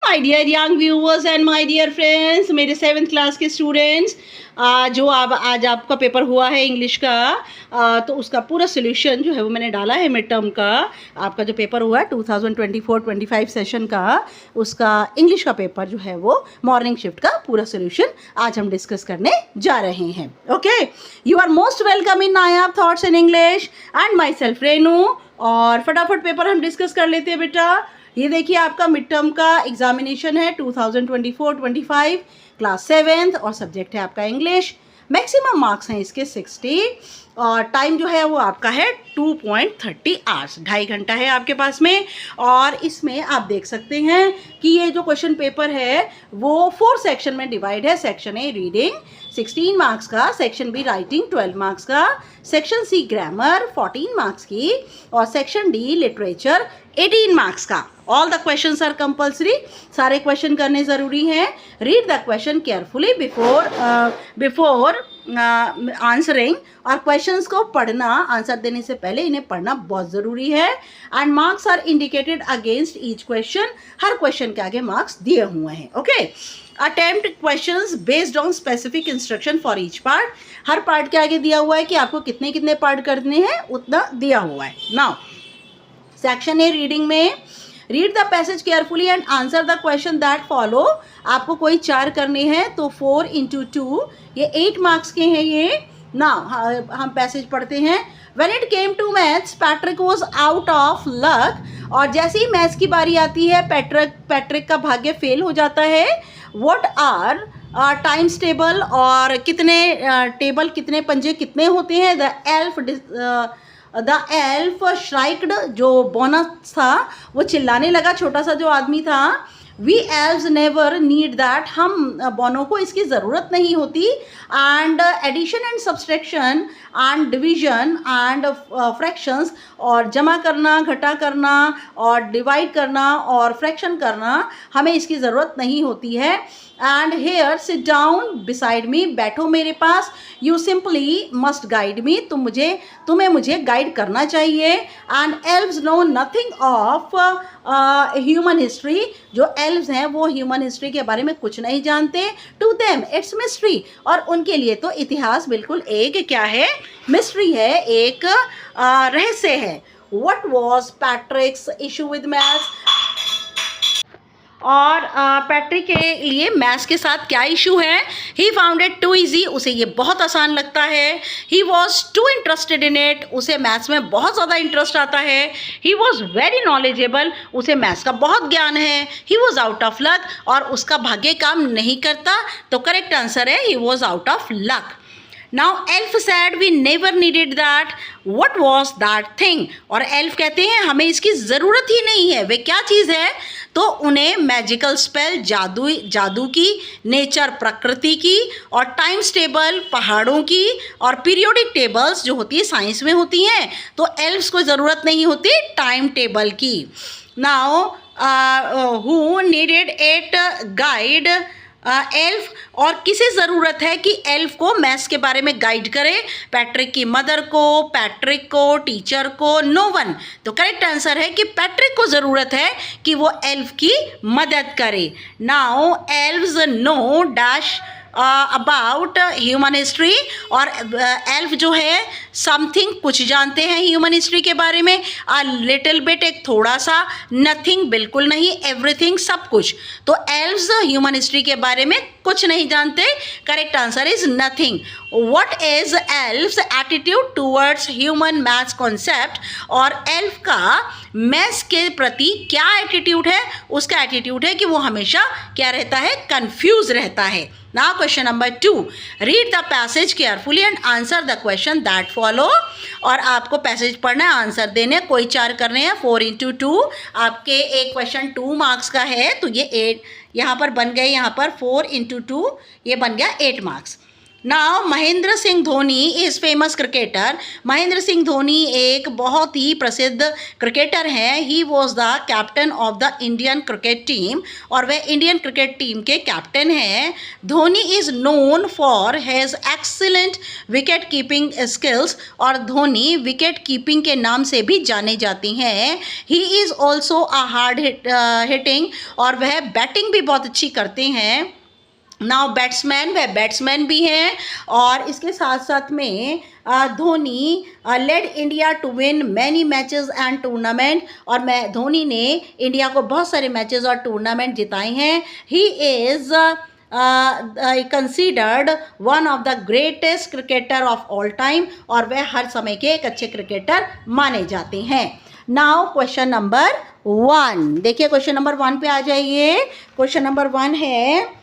My dear young viewers and my dear friends, मेरे 7th class के students, जो आज आपका पेपर हुआ है इंग्लिश का, तो उसका पूरा सोल्यूशन जो है वो मैंने डाला है मिड टर्म का। आपका जो पेपर हुआ है 2024-25 सेशन का, उसका इंग्लिश का पेपर जो है वो मॉर्निंग शिफ्ट का पूरा सोल्यूशन आज हम डिस्कस करने जा रहे हैं। Okay, you are most welcome in Nayab thoughts in English and myself Renu. और फटाफट पेपर हम डिस्कस कर लेते हैं बेटा। ये देखिए, आपका मिड टर्म का एग्जामिनेशन है 2024-25 क्लास 7th और सब्जेक्ट है आपका इंग्लिश। मैक्सिमम मार्क्स हैं इसके 60 और टाइम जो है वो आपका है 2.30 आवर्स, 2.5 घंटा है आपके पास में। और इसमें आप देख सकते हैं कि ये जो क्वेश्चन पेपर है वो 4 सेक्शन में डिवाइड है। सेक्शन ए रीडिंग 16 मार्क्स का, सेक्शन बी राइटिंग 12 मार्क्स का, सेक्शन सी ग्रामर 14 मार्क्स की और सेक्शन डी लिटरेचर 18 मार्क्स का। All the questions are compulsory, सारे क्वेश्चन करने ज़रूरी हैं। Read the question carefully before answering. और क्वेश्चंस को पढ़ना, आंसर देने से पहले इन्हें पढ़ना बहुत ज़रूरी है। And marks are indicated against each question, हर क्वेश्चन के आगे मार्क्स दिए हुए हैं। Okay, attempt questions based on specific instruction for each part. हर पार्ट के आगे दिया हुआ है कि आपको कितने कितने पार्ट करने हैं, उतना दिया हुआ है। नाउ सेक्शन ए रीडिंग में read the passage carefully and answer the question that follow. आपको कोई 4 करने हैं तो 4 into 2, ये 8 मार्क्स के हैं ये। नाउ हम पैसेज पढ़ते हैं। When it came to maths, Patrick was out of luck। और जैसे ही मैथ्स की बारी आती है पैट्रिक का भाग्य फेल हो जाता है। What are टाइम्स टेबल, और कितने टेबल, कितने पंजे कितने होते हैं। द एल्फ श्राइक्ड, जो बोनस था वो चिल्लाने लगा, छोटा सा जो आदमी था। We elves never need that, हम बोनों को इसकी ज़रूरत नहीं होती। And addition and subtraction and division and fractions, और जमा करना, घटा करना और डिवाइड करना और फ्रैक्शन करना, हमें इसकी ज़रूरत नहीं होती है। And here sit down beside me, बैठो मेरे पास। You simply must guide me, तुम्हें मुझे गाइड करना चाहिए। And elves know nothing of human history, जो एल्व्स हैं वो ह्यूमन हिस्ट्री के बारे में कुछ नहीं जानते। टू देम इट्स मिस्ट्री, और उनके लिए तो इतिहास बिल्कुल एक क्या है, मिस्ट्री है, एक रहस्य है। What was Patrick's issue with maths, और पैट्रिक के लिए मैथ्स के साथ क्या इशू है। He found it too easy, उसे ये बहुत आसान लगता है। He was too interested in it, उसे मैथ्स में बहुत ज़्यादा इंटरेस्ट आता है। ही वॉज वेरी नॉलेजेबल, उसे मैथ्स का बहुत ज्ञान है। He was out of luck, और उसका भाग्य काम नहीं करता। तो करेक्ट आंसर है he was out of luck. Now elf said we never needed that, what was that thing. और एल्फ कहते हैं हमें इसकी ज़रूरत ही नहीं है। वे क्या चीज़ है, तो उन्हें मैजिकल स्पेल, जादू की, नेचर प्रकृति की, और टाइम्स टेबल पहाड़ों की, और पीरियोडिक टेबल्स जो होती है साइंस में होती हैं, तो एल्फ्स को ज़रूरत नहीं होती टाइम टेबल की। Now who needed it guide elf, और किसे ज़रूरत है कि एल्फ को मैथ्स के बारे में गाइड करे। पैट्रिक की मदर को, पैट्रिक को, टीचर को, नो वन। तो करेक्ट आंसर है कि पैट्रिक को ज़रूरत है कि वो एल्फ की मदद करे। Now elves know dash about human history, और एल्फ जो है समथिंग, कुछ जानते हैं ह्यूमन हिस्ट्री के बारे में। अ लिटिल बिट, एक थोड़ा सा। नथिंग, बिल्कुल नहीं। एवरीथिंग, सब कुछ। तो एल्व्स ह्यूमन हिस्ट्री के बारे में कुछ नहीं जानते। Correct answer is nothing. What is elves attitude towards human maths concept, और एल्फ का मैथ्स के प्रति क्या एटीट्यूड है। उसका एटीट्यूड है कि वो हमेशा क्या रहता है, कंफ्यूज रहता है। Now question number 2, read the passage carefully and answer the question that follow. और आपको पैसेज पढ़ना है, आंसर देने, कोई 4 करने हैं। 4 into 2, आपके एक क्वेश्चन 2 मार्क्स का है, तो ये 8 यहाँ पर बन गए। यहाँ पर 4 into 2 ये बन गया 8 marks. Now Mahendra Singh Dhoni is famous cricketer. Mahendra Singh Dhoni एक बहुत ही प्रसिद्ध क्रिकेटर हैं। He was the captain of the Indian cricket team, और वह इंडियन क्रिकेट टीम के कैप्टन हैं। Dhoni is known for has excellent wicket keeping skills, और धोनी विकेट कीपिंग के नाम से भी जाने जाती हैं। He is also a hard hitting, और वह बैटिंग भी बहुत अच्छी करते हैं। नाउ बैट्समैन, वह बैट्समैन भी हैं, और इसके साथ साथ में Dhoni led India to win many matches and tournament, और धोनी ने इंडिया को बहुत सारे मैचेस और टूर्नामेंट जिताए हैं। He is considered one of the greatest cricketer of all time, और वह हर समय के एक अच्छे क्रिकेटर माने जाते हैं। नाउ क्वेश्चन नंबर 1, देखिए क्वेश्चन नंबर 1 पे आ जाइए। क्वेश्चन नंबर 1 है,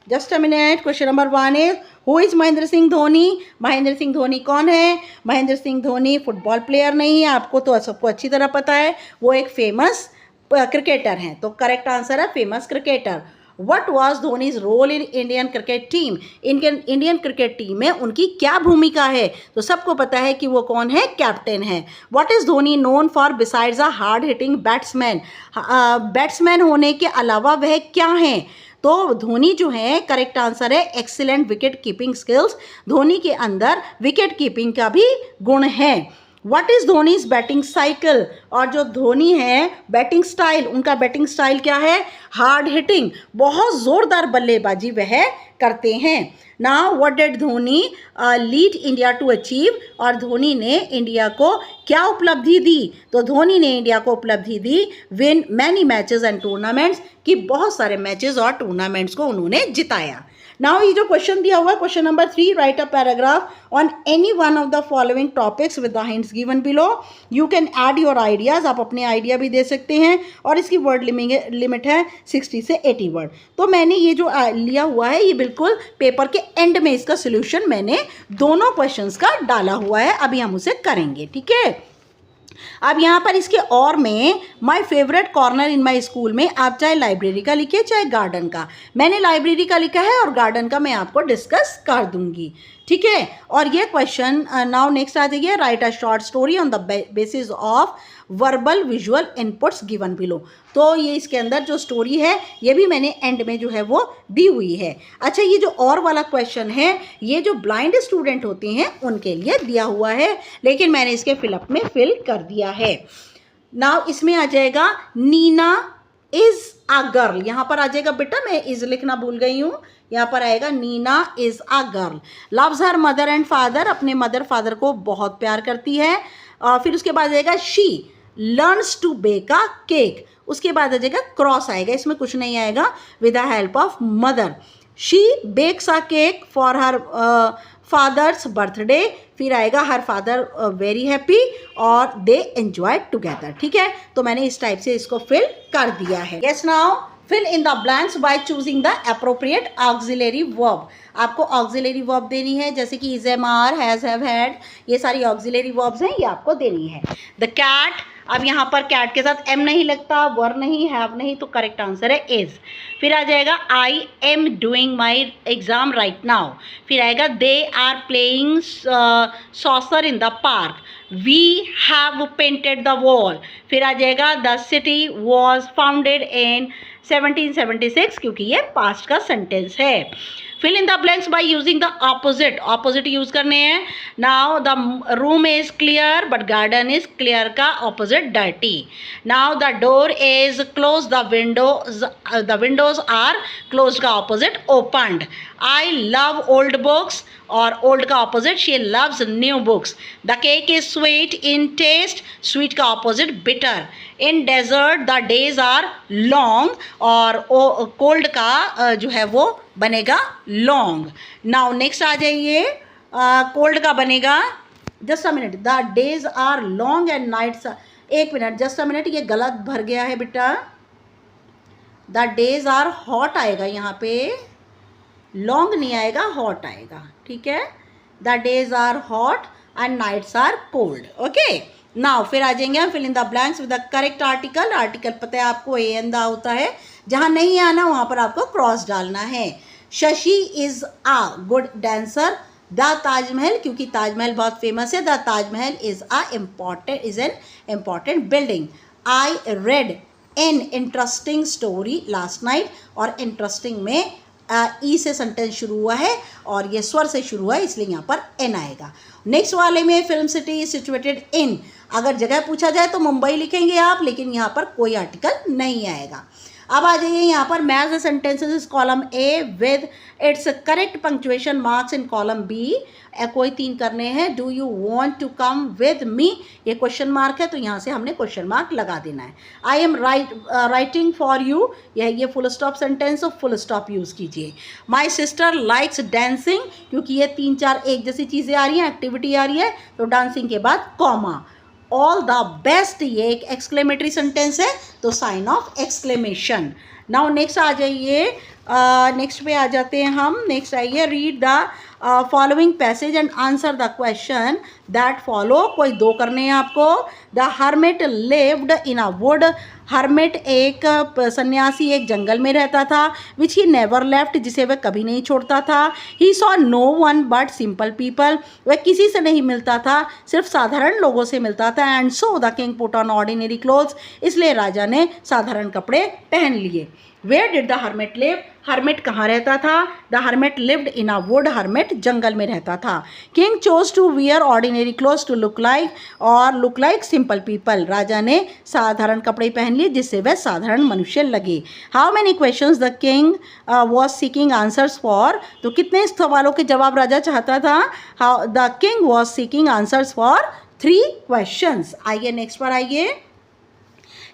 just a minute, question number 1 is who is Mahendra Singh Dhoni. Mahendra Singh Dhoni कौन है? महेंद्र सिंह धोनी फुटबॉल प्लेयर नहीं है, आपको तो सबको अच्छी तरह पता है, वो एक फेमस क्रिकेटर हैं। तो करेक्ट आंसर है famous cricketer. What was Dhoni's role in Indian cricket team. Indian cricket team में उनकी क्या भूमिका है? तो सबको पता है कि वो कौन है, कैप्टन है। What is Dhoni known for besides a hard hitting batsman. Batsman होने के अलावा वह क्या हैं? तो धोनी जो है, करेक्ट आंसर है excellent wicket keeping skills. Dhoni के अंदर विकेट कीपिंग का भी गुण है। What is Dhoni's batting cycle. और जो धोनी है बैटिंग स्टाइल, उनका बैटिंग स्टाइल क्या है? हार्ड हिटिंग, बहुत ज़ोरदार बल्लेबाजी वह करते हैं। Now what did Dhoni lead India to achieve. और धोनी ने इंडिया को क्या उपलब्धि दी? तो धोनी ने इंडिया को उपलब्धि दी win many matches and tournaments, कि बहुत सारे मैचेस और टूर्नामेंट्स को उन्होंने जिताया। नाउ ये जो क्वेश्चन दिया हुआ है, question number 3, right a paragraph on any one of the following topics with the hints given below. You can add your ideas, आप अपने आइडिया भी दे सकते हैं, और इसकी वर्ड लिमिट है 60 से 80 वर्ड। तो मैंने ये जो लिया हुआ है, ये बिल्कुल पेपर के एंड में इसका सोल्यूशन मैंने दोनों क्वेश्चंस का डाला हुआ है। अभी हम उसे करेंगे, ठीक है। अब यहाँ पर इसके और में my favourite corner in my school में आप चाहे लाइब्रेरी का लिखिए चाहे गार्डन का। मैंने लाइब्रेरी का लिखा है, और गार्डन का मैं आपको डिस्कस कर दूंगी, ठीक है। और ये क्वेश्चन नाउ नेक्स्ट आ जाइए, right a short story on the basis of verbal visual inputs given below. तो ये इसके अंदर जो स्टोरी है, ये भी मैंने एंड में जो है वो दी हुई है। अच्छा, ये जो और वाला क्वेश्चन है, ये जो ब्लाइंड स्टूडेंट होते हैं उनके लिए दिया हुआ है, लेकिन मैंने इसके फिलअप में फिल कर दिया है। नाउ इसमें आ जाएगा नीना इज अ गर्ल। यहाँ पर आ जाएगा, बेटा मैं इज लिखना भूल गई हूँ, यहाँ पर आएगा Nina is a girl. Loves her mother and father, अपने मदर फादर को बहुत प्यार करती है। फिर उसके बाद आएगा she learns to bake a cake. उसके बाद आ जाएगा क्रॉस आएगा, इसमें कुछ नहीं आएगा, with the help of mother. She bakes a cake for her father's birthday. फिर आएगा हर फादर वेरी हैप्पी, और दे एंजॉय टुगेदर, ठीक है। तो मैंने इस टाइप से इसको फिल कर दिया है। Yes, now fill in the blanks by choosing the appropriate auxiliary verb. आपको ऑक्सिलरी वर्ब देनी है, जैसे कि is, am, are, has, have, had, ये सारी ऑक्सिलरी वर्ब्स हैं, ये आपको देनी है। द कैट, अब यहाँ पर कैट के साथ एम नहीं लगता, वर नहीं, हैव नहीं, तो करेक्ट आंसर है इज। फिर आ जाएगा I am doing my exam right now. फिर आएगा they are playing soccer in the park. We have painted the wall. फिर आ जाएगा the city was founded in 1776, क्योंकि ये पास्ट का सेंटेंस है। Fill in the blanks by using the opposite. Opposite use करने हैं। Now the room is clear but garden is clear का opposite dirty. Now the door is close, the Windows are close का opposite opened. I love old books, और old का opposite she loves new books. The cake is sweet in taste, sweet का opposite bitter. In desert the days are long, और cold का जो है वो बनेगा लॉन्ग। नाउ नेक्स्ट आ जाइए, कोल्ड का बनेगा, just a minute, the days are long and nights, एक मिनट, जस्ट अ मिनट, ये गलत भर गया है बेटा। द डेज आर हॉट आएगा, यहाँ पे लॉन्ग नहीं आएगा, हॉट आएगा, ठीक है। The days are hot and nights are cold, okay. Now फिर आ जाएंगे हम fill in the blanks with the correct article. Article पता है आपको ए एन द होता है, जहाँ नहीं आना वहाँ पर आपको क्रॉस डालना है। Shashi is a good dancer. The Taj Mahal, क्योंकि ताजमहल बहुत फेमस है, the Taj Mahal is an important building. I read an interesting story last night, और इंटरेस्टिंग में ई से सेंटेंस शुरू हुआ है और ये स्वर से शुरू हुआ है, इसलिए यहाँ पर एन आएगा। नेक्स्ट वाले में फिल्म सिटी सिचुएटेड इन, अगर जगह पूछा जाए तो मुंबई लिखेंगे आप, लेकिन यहाँ पर कोई आर्टिकल नहीं आएगा। अब आ जाइए यहाँ पर match the sentences column A with its correct punctuation marks in column B. कोई 3 करने हैं। Do you want to come with me, ये क्वेश्चन मार्क है तो यहाँ से हमने क्वेश्चन मार्क लगा देना है। I am writing for you, ये full stop sentence, full stop use कीजिए। माई सिस्टर लाइक्स डांसिंग, क्योंकि ये 3-4 एक जैसी चीज़ें आ रही हैं, एक्टिविटी आ रही है, तो डांसिंग के बाद कॉमा। ऑल द बेस्ट, ये एक एक्सक्लेमेटरी सेंटेंस है तो sign of exclamation. Now next आ जाइए, नेक्स्ट पे आ जाते हैं हम। नेक्स्ट आइए, read the following passage and answer the question that follow. कोई 2 करने हैं आपको। The hermit lived in a wood, hermit एक सन्यासी एक जंगल में रहता था। विच ही नेवर लेफ्ट, जिसे वह कभी नहीं छोड़ता था। He saw no one but simple people, वह किसी से नहीं मिलता था, सिर्फ साधारण लोगों से मिलता था। And so the king put on ordinary clothes, इसलिए राजा ने साधारण कपड़े पहन लिए। Where did the hermit live, hermit कहाँ रहता था। The hermit lived in a wood, hermit जंगल में रहता था। King chose to wear ordinary clothes to look like simple people, राजा ने साधारण कपड़े पहन लिए जिससे वह साधारण मनुष्य लगे। How many questions the king was seeking answers for, तो कितने सवालों के जवाब राजा चाहता था। How the king was seeking answers for 3 questions. आइए नेक्स्ट पर आइए।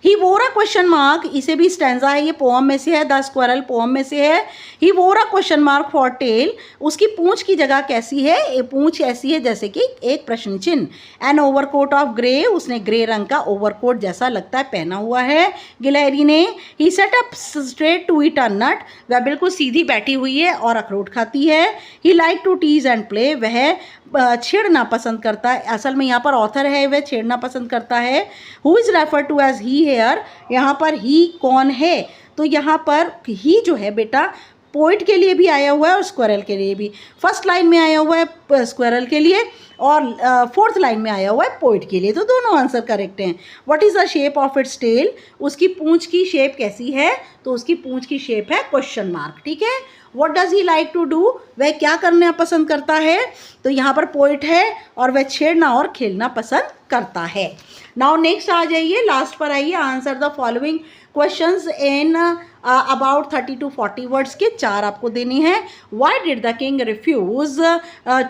ही वोर अ क्वेश्चन मार्क, इसे भी स्टैंजा है, ये पोअम में से है, द स्क्वायरल पोअम में से है। He wore a question mark for tail, उसकी पूंछ की जगह कैसी है, ये पूंछ ऐसी है जैसे कि एक प्रश्न चिन्ह। एन ओवरकोट ऑफ ग्रे, उसने ग्रे रंग का ओवरकोट जैसा लगता है पहना हुआ है गिलहरी ने। He set up straight to eat a nut, वह बिल्कुल सीधी बैठी हुई है और अखरोट खाती है। He like to tease and play, वह छेड़ना पसंद करता है, असल में यहाँ पर ऑथर है, वह छेड़ना पसंद करता है। Who is refer to as he here, यहाँ पर ही कौन है, तो यहाँ पर ही जो है बेटा पोइट के लिए भी आया हुआ है और स्क्वायरल के लिए भी। फर्स्ट लाइन में आया हुआ है स्क्वायरल के लिए और 4th लाइन में आया हुआ है पोइट के लिए, तो दोनों आंसर करेक्ट हैं। What is the shape of its tail, उसकी पूंछ की शेप कैसी है, तो उसकी पूंछ की शेप है क्वेश्चन मार्क, ठीक है। What does he like to do, वह क्या करना पसंद करता है, तो यहाँ पर पोइट है और वह छेड़ना और खेलना पसंद करता है। नाउ नेक्स्ट आ जाइए, लास्ट पर आइए। Answer the following questions in about 30 to 40 words के 4 आपको देनी है। Why did the king refuse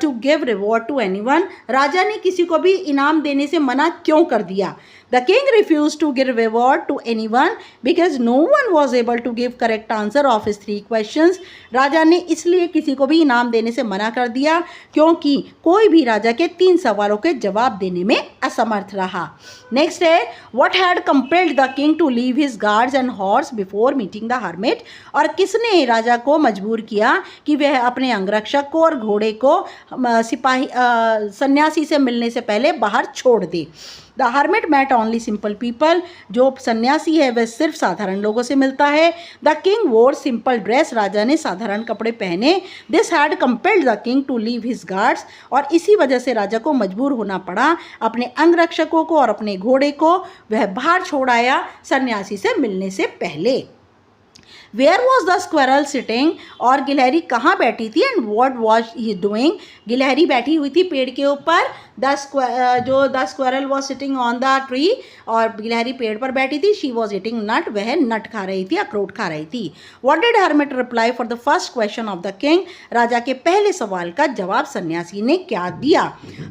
to give reward to anyone, राजा ने किसी को भी इनाम देने से मना क्यों कर दिया। The king refuse to give reward to anyone because no one was able to give correct answer of his 3 questions, राजा ने इसलिए किसी को भी इनाम देने से मना कर दिया क्योंकि कोई भी राजा के 3 सवालों के जवाब देने में असमर्थ रहा। नेक्स्ट है, what had compelled the king to leave his guards and horse before meeting the hermit, और किसने राजा को मजबूर किया कि वह अपने अंगरक्षक को और घोड़े को सिपाही सन्यासी से मिलने से पहले बाहर छोड़ दे। The hermit met only simple people, जो सन्यासी है वह सिर्फ साधारण लोगों से मिलता है। The king wore simple dress, राजा ने साधारण कपड़े पहने। This had compelled the king to leave his guards, और इसी वजह से राजा को मजबूर होना पड़ा अपने अंगरक्षकों को और अपने घोड़े को वह बाहर छोड़ आया सन्यासी से मिलने से पहले। Where was the squirrel sitting, और गिलहरी कहाँ बैठी थी and what was he doing, गिलहरी बैठी हुई थी पेड़ के ऊपर। The squirrel was sitting on the tree, और गिलहरी पेड़ पर बैठी थी। शी वॉज ईटिंग नट, वह नट खा रही थी, अखरोट खा रही थी। What did hermit reply for the first question of the king, राजा के पहले सवाल का जवाब सन्यासी ने क्या दिया।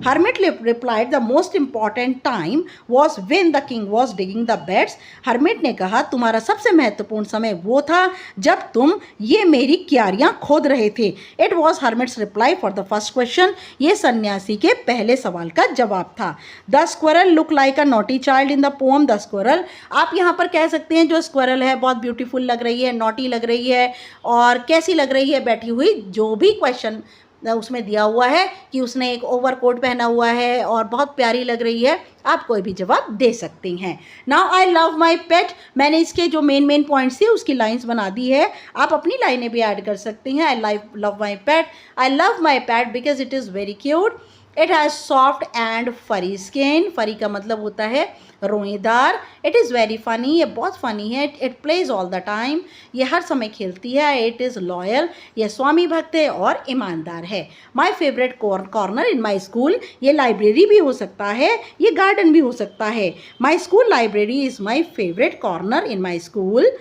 Hermit replied the most important time was when the king was digging the beds, hermit ने कहा तुम्हारा सबसे महत्वपूर्ण समय वो था जब तुम ये मेरी क्यारियां खोद रहे थे। It was hermits reply for the first question, ये सन्यासी के पहले सवाल का जवाब था। The squirrel look like a naughty child in the poem the squirrel, आप यहाँ पर कह सकते हैं जो स्क्वायरल है बहुत ब्यूटीफुल लग रही है, नॉटी लग रही है, और कैसी लग रही है बैठी हुई, जो भी क्वेश्चन उसमें दिया हुआ है कि उसने एक ओवरकोट पहना हुआ है और बहुत प्यारी लग रही है। आप कोई भी जवाब दे सकती हैं। नाउ आई लव माई पेट, मैंने इसके जो मेन पॉइंट्स थे उसकी लाइंस बना दी है, आप अपनी लाइनें भी ऐड कर सकती हैं। I love my pet, I love my pet because it is very cute, it has soft and फरी स्किन, फरी का मतलब होता है रोएदार। इट इज़ वेरी फ़नी, ये बहुत फ़नी है। It plays all the time, ये हर समय खेलती है। इट इज़ लॉयल, ये स्वामी भक्त है और ईमानदार है। My favourite corner in my school, ये लाइब्रेरी भी हो सकता है, ये गार्डन भी हो सकता है। My school library is my favourite corner in my school.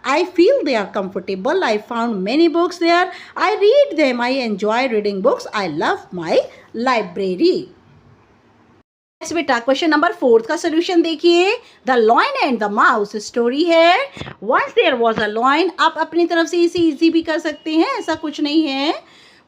I feel they are comfortable. I found many books there. I read them. I enjoy reading books. I love my library. Next बेटा question number 4 का solution देखिए। The lion and the mouse story है। Once there was a lion, आप अपनी तरफ से इसे easy भी कर सकते हैं, ऐसा कुछ नहीं है।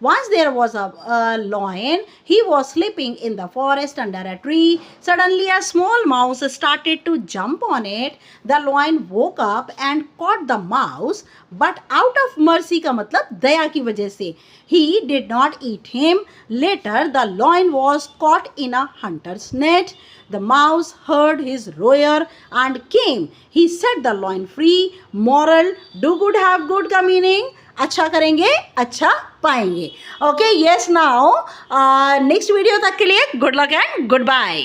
Once there was a lion, he was sleeping in the forest under a tree. Suddenly a small mouse started to jump on it. The lion woke up and caught the mouse, but out of mercy का मतलब दया की वजह से he did not eat him. Later the lion was caught in a hunter's net. The mouse heard his roar and came. He set the lion free. Moral: do good have good का meaning अच्छा करेंगे अच्छा पाएंगे। Okay, yes, now next video तक के लिए good luck and good bye.